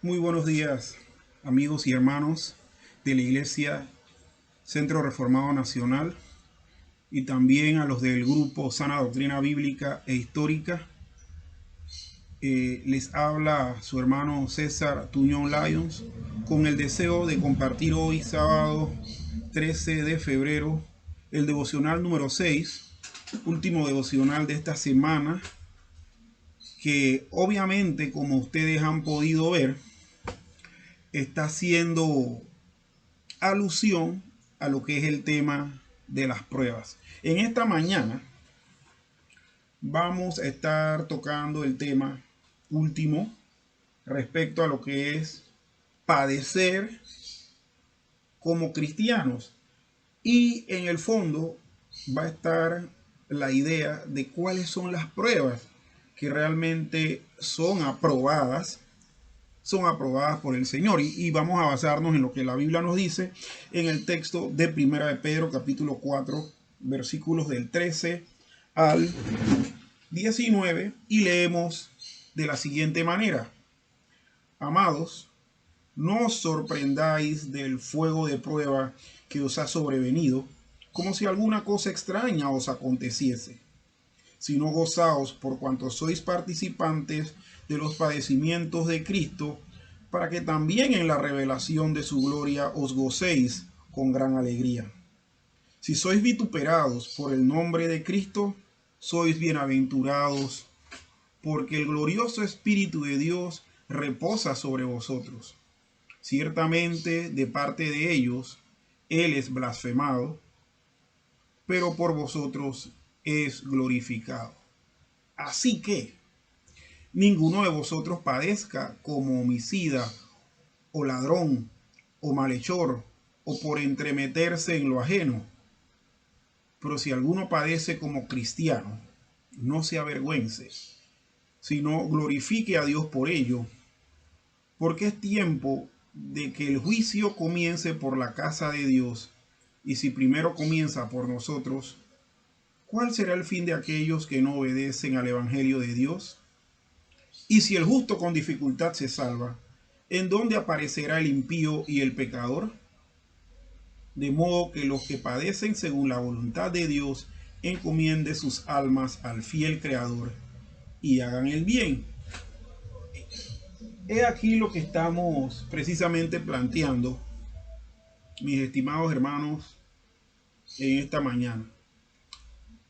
Muy buenos días, amigos y hermanos de la Iglesia Centro Reformado Nacional y también a los del grupo Sana Doctrina Bíblica e Histórica. Les habla su hermano César Tuñón Lyons con el deseo de compartir hoy, sábado 13 de febrero, el devocional número 6, último devocional de esta semana, que obviamente, como ustedes han podido ver, está haciendo alusión a lo que es el tema de las pruebas. En esta mañana vamos a estar tocando el tema último respecto a lo que es padecer como cristianos, y en el fondo va a estar la idea de cuáles son las pruebas que realmente son aprobadas por el Señor. Y vamos a basarnos en lo que la Biblia nos dice en el texto de Primera de Pedro, capítulo 4, versículos del 13 al 19, y leemos de la siguiente manera: Amados, no os sorprendáis del fuego de prueba que os ha sobrevenido, como si alguna cosa extraña os aconteciese, sino gozaos por cuanto sois participantes de los padecimientos de Cristo, para que también en la revelación de su gloria os gocéis con gran alegría. Si sois vituperados por el nombre de Cristo, sois bienaventurados, porque el glorioso Espíritu de Dios reposa sobre vosotros. Ciertamente, de parte de ellos, Él es blasfemado, pero por vosotros es glorificado. Así que ninguno de vosotros padezca como homicida, o ladrón, o malhechor, o por entremeterse en lo ajeno. Pero si alguno padece como cristiano, no se avergüence, sino glorifique a Dios por ello, porque es tiempo de que el juicio comience por la casa de Dios, y si primero comienza por nosotros, ¿cuál será el fin de aquellos que no obedecen al Evangelio de Dios? Y si el justo con dificultad se salva, ¿en dónde aparecerá el impío y el pecador? De modo que los que padecen según la voluntad de Dios encomienden sus almas al fiel Creador y hagan el bien. He aquí lo que estamos precisamente planteando, mis estimados hermanos, en esta mañana.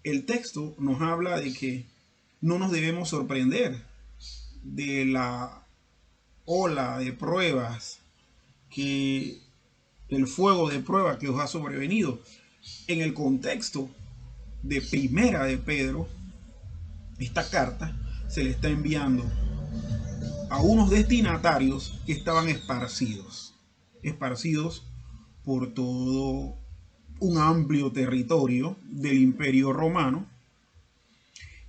El texto nos habla de que no nos debemos sorprender de la ola de pruebas, que el fuego de prueba que os ha sobrevenido. En el contexto de Primera de Pedro, esta carta se le está enviando a unos destinatarios que estaban esparcidos por todo un amplio territorio del Imperio Romano,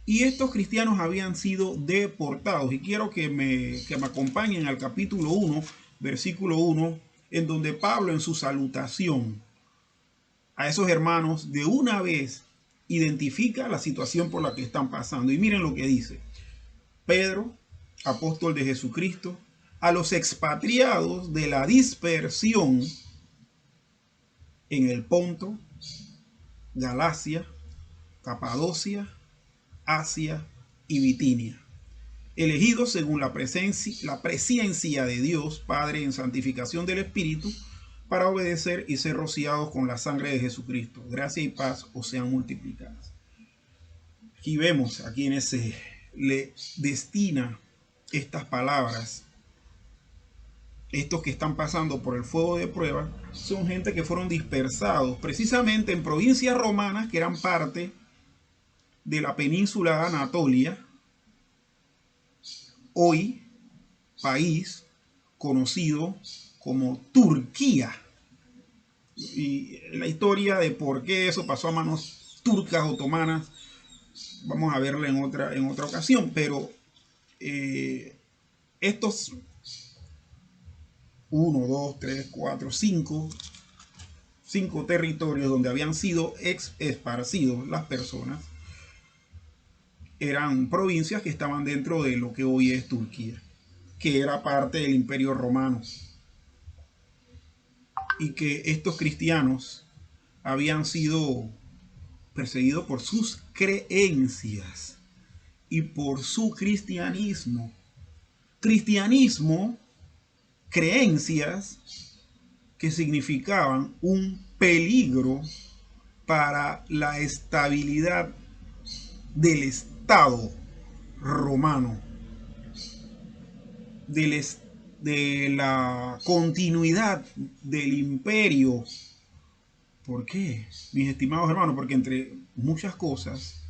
y estos cristianos habían sido deportados. Y quiero que me acompañen al capítulo 1, versículo 1, en donde Pablo, en su salutación a esos hermanos, de una vez identifica la situación por la que están pasando. Y miren lo que dice: Pedro, apóstol de Jesucristo, a los expatriados de la dispersión en el Ponto, Galacia, Capadocia, Asia y Bitinia, elegidos según la presencia de Dios Padre en santificación del Espíritu, para obedecer y ser rociados con la sangre de Jesucristo. Gracia y paz os sean multiplicadas. Aquí vemos a quienes se le destina estas palabras. Estos que están pasando por el fuego de prueba son gente que fueron dispersados precisamente en provincias romanas que eran parte de la península de Anatolia, hoy país conocido como Turquía. Y la historia de por qué eso pasó a manos turcas otomanas vamos a verla en otra ocasión, pero estos 1, 2, 3, 4, 5 territorios donde habían sido esparcidos las personas eran provincias que estaban dentro de lo que hoy es Turquía. que era parte del Imperio Romano y que estos cristianos habían sido perseguidos por sus creencias y por su cristianismo. Cristianismo, creencias que significaban un peligro para la estabilidad del Estado romano, de la continuidad del imperio. ¿Por qué, mis estimados hermanos? Porque entre muchas cosas,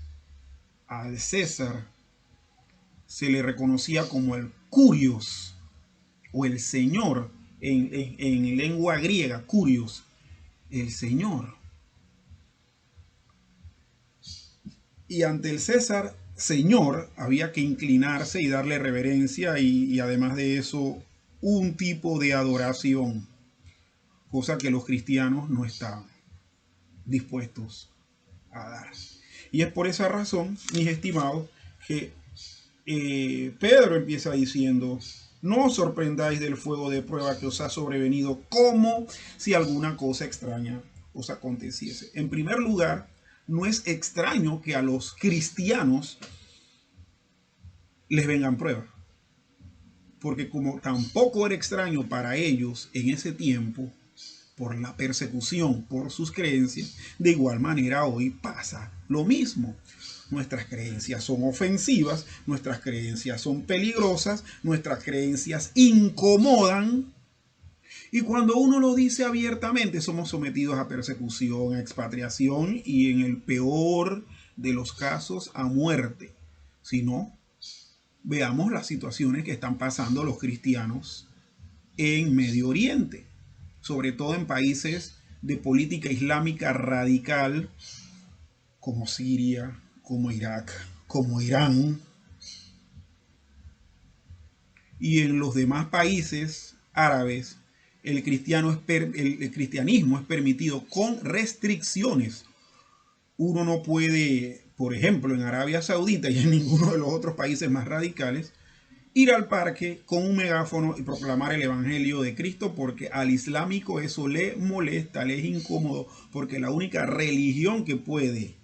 al César se le reconocía como el Curios o el Señor en lengua griega, Curios, el Señor. Y ante el César Señor había que inclinarse y darle reverencia y además de eso un tipo de adoración, cosa que los cristianos no estaban dispuestos a dar. Y es por esa razón, mis estimados, que Pedro empieza diciendo: no os sorprendáis del fuego de prueba que os ha sobrevenido, como si alguna cosa extraña os aconteciese. En primer lugar, no es extraño que a los cristianos les vengan pruebas, porque como tampoco era extraño para ellos en ese tiempo, por la persecución, por sus creencias, de igual manera hoy pasa lo mismo. Nuestras creencias son ofensivas, nuestras creencias son peligrosas, nuestras creencias incomodan. Y cuando uno lo dice abiertamente, somos sometidos a persecución, a expatriación y en el peor de los casos a muerte. Si no, veamos las situaciones que están pasando los cristianos en Medio Oriente, sobre todo en países de política islámica radical como Siria, como Irak, como Irán, y en los demás países árabes el cristianismo es permitido con restricciones. Uno no puede, por ejemplo, en Arabia Saudita y en ninguno de los otros países más radicales, ir al parque con un megáfono y proclamar el evangelio de Cristo, porque al islámico eso le molesta, le es incómodo, porque la única religión que puede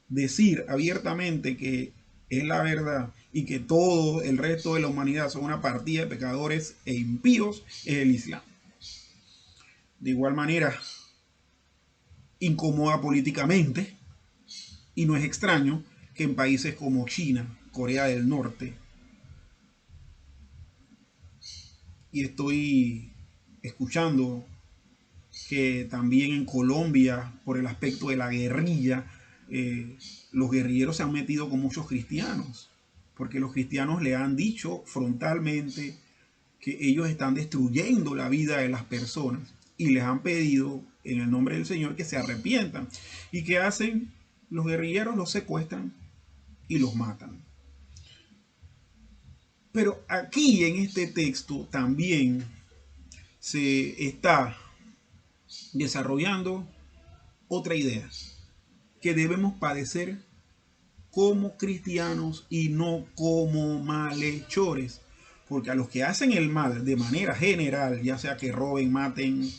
decir abiertamente que es la verdad y que todo el resto de la humanidad son una partida de pecadores e impíos es el Islam. De igual manera, incomoda políticamente, y no es extraño que en países como China, Corea del Norte, y estoy escuchando que también en Colombia, por el aspecto de la guerrilla, los guerrilleros se han metido con muchos cristianos, porque los cristianos le han dicho frontalmente que ellos están destruyendo la vida de las personas y les han pedido en el nombre del Señor que se arrepientan. ¿Y qué hacen? Los guerrilleros los secuestran y los matan. Pero aquí en este texto también se está desarrollando otra idea, que debemos padecer como cristianos y no como malhechores, porque a los que hacen el mal de manera general, ya sea que roben, maten,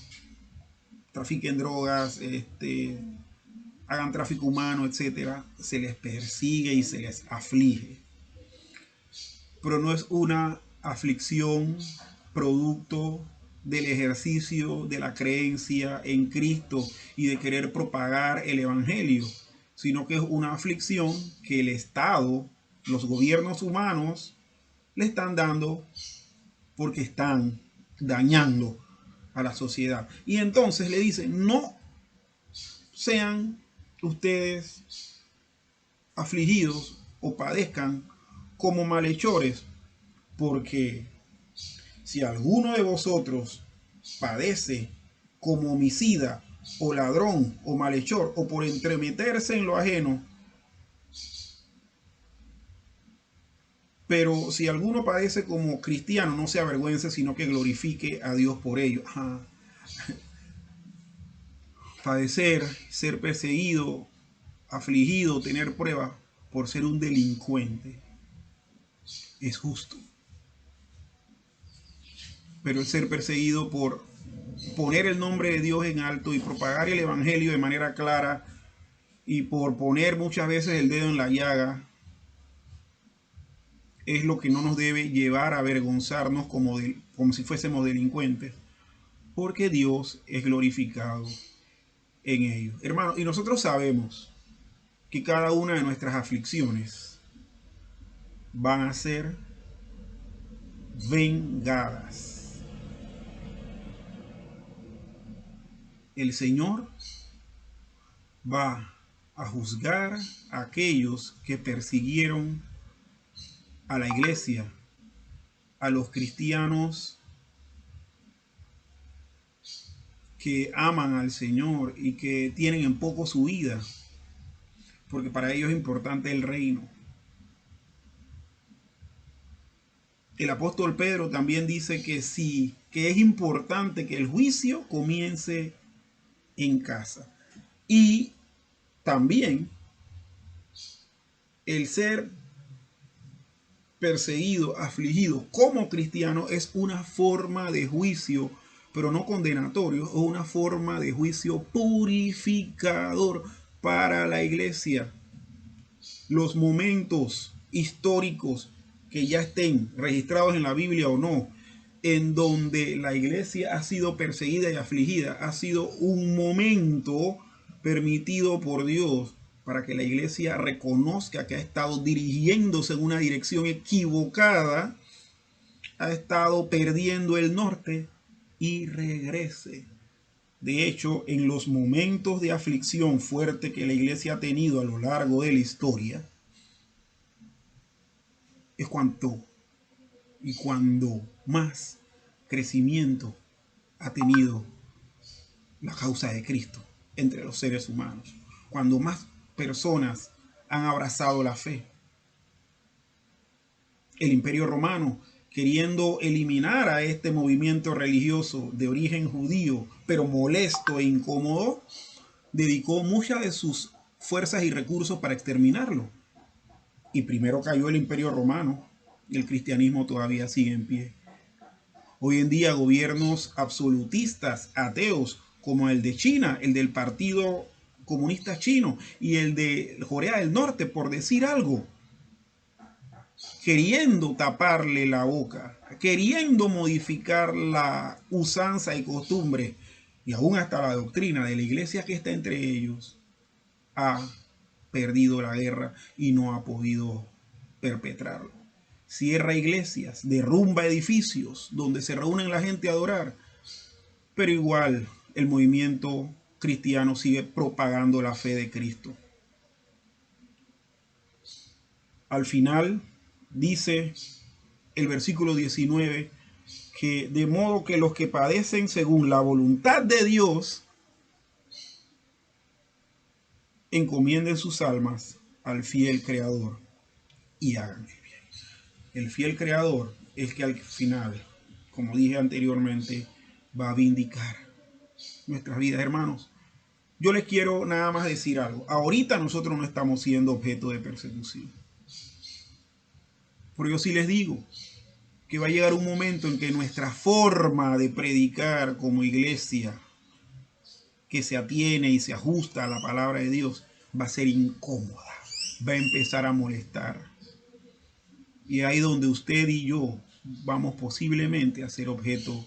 trafiquen drogas, hagan tráfico humano, etcétera, se les persigue y se les aflige, pero no es una aflicción producto del ejercicio de la creencia en Cristo y de querer propagar el evangelio, sino que es una aflicción que el Estado, los gobiernos humanos le están dando porque están dañando a la sociedad. Y entonces le dicen: no sean ustedes afligidos o padezcan como malhechores, porque si alguno de vosotros padece como homicida o ladrón o malhechor o por entremeterse en lo ajeno, pero si alguno padece como cristiano, no se avergüence, sino que glorifique a Dios por ello. Padecer, ser perseguido, afligido, tener pruebas por ser un delincuente es justo. pero el ser perseguido por poner el nombre de Dios en alto y propagar el evangelio de manera clara y por poner muchas veces el dedo en la llaga es lo que no nos debe llevar a avergonzarnos como si fuésemos delincuentes, porque Dios es glorificado en ello. Hermano, y nosotros sabemos que cada una de nuestras aflicciones van a ser vengadas. El Señor va a juzgar a aquellos que persiguieron a la iglesia, a los cristianos que aman al Señor y que tienen en poco su vida, porque para ellos es importante el reino. El apóstol Pedro también dice que sí, que es importante que el juicio comience en casa. Y también el ser perseguido, afligido como cristiano es una forma de juicio, pero no condenatorio, o una forma de juicio purificador para la iglesia. Los momentos históricos que ya estén registrados en la Biblia o no, en donde la iglesia ha sido perseguida y afligida, ha sido un momento permitido por Dios para que la iglesia reconozca que ha estado dirigiéndose en una dirección equivocada, ha estado perdiendo el norte y regrese. De hecho, en los momentos de aflicción fuerte que la iglesia ha tenido a lo largo de la historia, es cuando más crecimiento ha tenido la causa de Cristo entre los seres humanos, cuando más personas han abrazado la fe. El Imperio Romano, queriendo eliminar a este movimiento religioso de origen judío, pero molesto e incómodo, dedicó muchas de sus fuerzas y recursos para exterminarlo. Y primero cayó el Imperio Romano y el cristianismo todavía sigue en pie. Hoy en día gobiernos absolutistas, ateos, como el de China, el del Partido Comunista Chino y el de Corea del Norte, por decir algo, queriendo taparle la boca, queriendo modificar la usanza y costumbre y aún hasta la doctrina de la iglesia que está entre ellos, ha perdido la guerra y no ha podido perpetrarlo. Cierra iglesias, derrumba edificios donde se reúnen la gente a adorar, pero igual el movimiento cristiano sigue propagando la fe de Cristo. Al final dice el versículo 19 que de modo que los que padecen según la voluntad de Dios encomienden sus almas al fiel Creador y hagan el bien. El fiel Creador es que al final, como dije anteriormente, va a vindicar nuestras vidas, hermanos. Yo les quiero nada más decir algo. Ahorita nosotros no estamos siendo objeto de persecución. Pero yo sí les digo que va a llegar un momento en que nuestra forma de predicar como iglesia, que se atiene y se ajusta a la palabra de Dios, va a ser incómoda, va a empezar a molestar. Y ahí donde usted y yo vamos posiblemente a ser objeto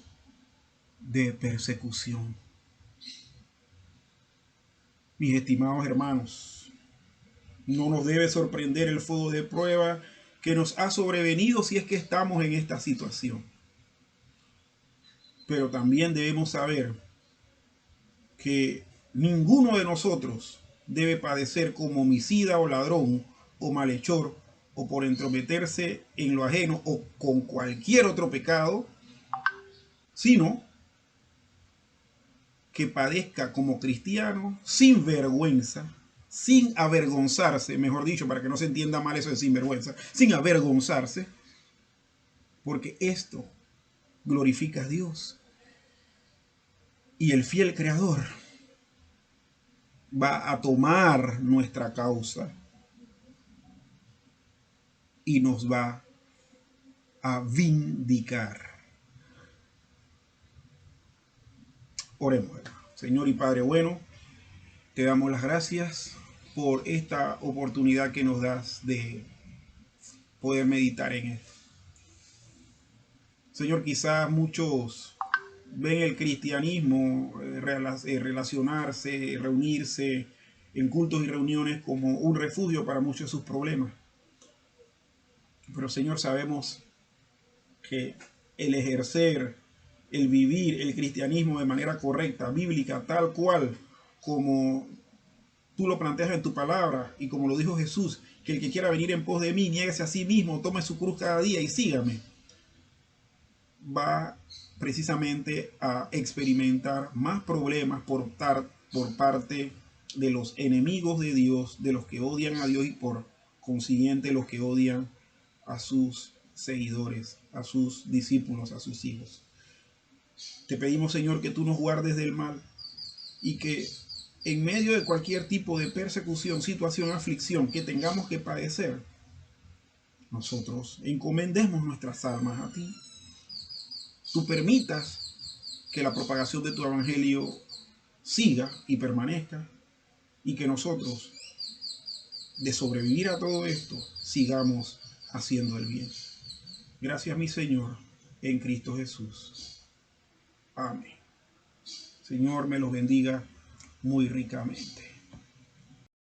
de persecución. Mis estimados hermanos, no nos debe sorprender el fuego de prueba que nos ha sobrevenido si es que estamos en esta situación. Pero también debemos saber que ninguno de nosotros debe padecer como homicida o ladrón o malhechor o por entrometerse en lo ajeno o con cualquier otro pecado, sino que padezca como cristiano sin vergüenza, sin avergonzarse, mejor dicho, para que no se entienda mal eso de sinvergüenza, sin avergonzarse, porque esto glorifica a Dios. Y el fiel Creador va a tomar nuestra causa y nos va a vindicar. Oremos, hermano. Señor y Padre bueno, te damos las gracias por esta oportunidad que nos das de poder meditar en esto. Señor, quizás muchos ven el cristianismo, relacionarse, reunirse en cultos y reuniones como un refugio para muchos de sus problemas. Pero Señor, sabemos que el ejercer, el vivir el cristianismo de manera correcta, bíblica, tal cual como tú lo planteas en tu palabra y como lo dijo Jesús, que el que quiera venir en pos de mí, niéguese a sí mismo, tome su cruz cada día y sígame, va precisamente a experimentar más problemas por parte de los enemigos de Dios, de los que odian a Dios y por consiguiente los que odian a sus seguidores, a sus discípulos, a sus hijos. Te pedimos, Señor, que tú nos guardes del mal y que en medio de cualquier tipo de persecución, situación, aflicción que tengamos que padecer, nosotros encomendemos nuestras almas a ti. Tú permitas que la propagación de tu evangelio siga y permanezca y que nosotros, de sobrevivir a todo esto, sigamos haciendo el bien. Gracias, mi Señor, en Cristo Jesús. Amén. Señor, me los bendiga muy ricamente.